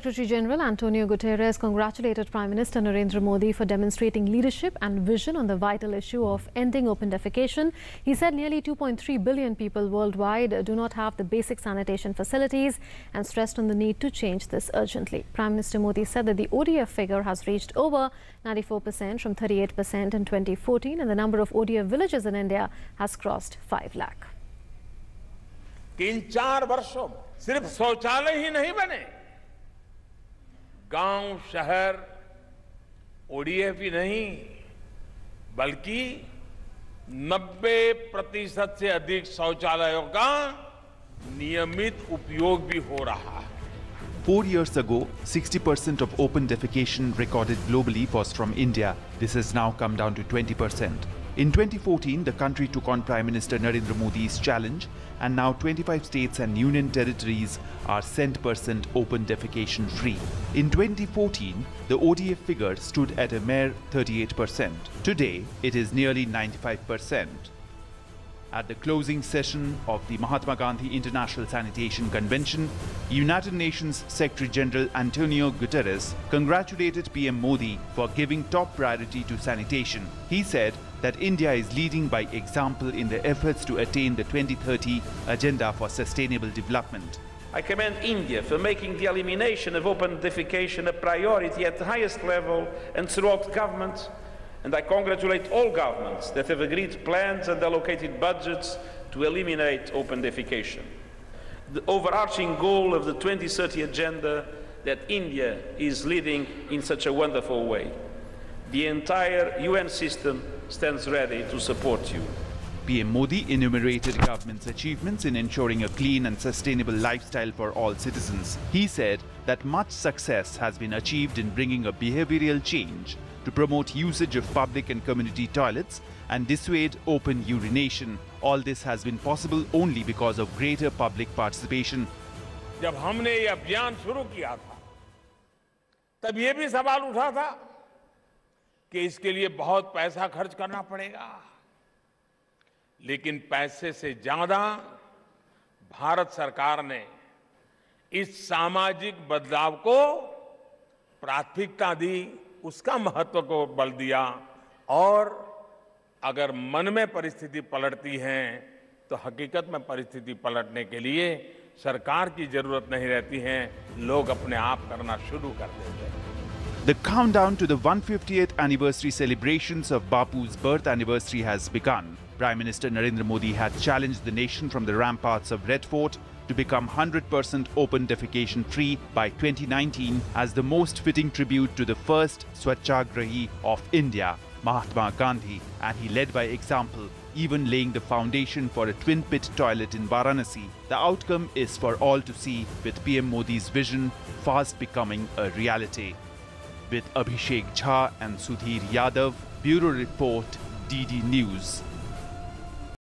Secretary General Antonio Guterres congratulated Prime Minister Narendra Modi for demonstrating leadership and vision on the vital issue of ending open defecation. He said nearly 2.3 billion people worldwide do not have the basic sanitation facilities and stressed on the need to change this urgently. Prime Minister Modi said that the ODF figure has reached over 94% from 38% in 2014 and the number of ODF villages in India has crossed 5 lakh. इन 4 वर्षों में सिर्फ शौचालय ही नहीं बने, गांव शहर ODF ही नहीं बल्कि 90% से अधिक शौचालयों का नियमित उपयोग भी हो रहा है. 4 years ago, 60% of open defecation recorded globally was from India. This has now come down to 20%. In 2014, the country took on Prime Minister Narendra Modi's challenge, and now 25 states and union territories are 100% open defecation free. In 2014, the ODF figure stood at a mere 38%. Today, it is nearly 95%. At the closing session of the Mahatma Gandhi International Sanitation Convention, United Nations Secretary General Antonio Guterres congratulated PM Modi for giving top priority to sanitation. He said that India is leading by example in the efforts to attain the 2030 Agenda for Sustainable Development. I commend India for making the elimination of open defecation a priority at the highest level and throughout government. And I congratulate all governments that have agreed plans and allocated budgets to eliminate open defecation. The overarching goal of the 2030 Agenda that India is leading in such a wonderful way. The entire UN system stands ready to support you. PM Modi enumerated government's achievements in ensuring a clean and sustainable lifestyle for all citizens. He said that much success has been achieved in bringing a behavioral change to promote usage of public and community toilets and dissuade open urination. All this has been possible only because of greater public participation. जब हमने ये अभियान शुरू किया था, तब ये भी सवाल उठा था कि इसके लिए बहुत पैसा खर्च करना पड़ेगा, लेकिन पैसे से ज्यादा भारत सरकार ने इस सामाजिक बदलाव को प्राथमिकता दी, उसका महत्व को बल दिया और अगर मन में परिस्थिति पलटती है तो हकीकत में परिस्थिति पलटने के लिए सरकार की जरूरत नहीं रहती है, लोग अपने आप करना शुरू कर देते हैं. The countdown to the 150th anniversary celebrations of Bapu's birth anniversary has begun. Prime Minister Narendra Modi had challenged the nation from the ramparts of Red Fort to become 100% open defecation free by 2019 as the most fitting tribute to the first Swachhagrahi of India, Mahatma Gandhi, and he led by example, even laying the foundation for a twin-pit toilet in Varanasi. The outcome is for all to see, with PM Modi's vision fast becoming a reality. With Abhishek Jha and Sudhir Yadav, Bureau Report, DD News.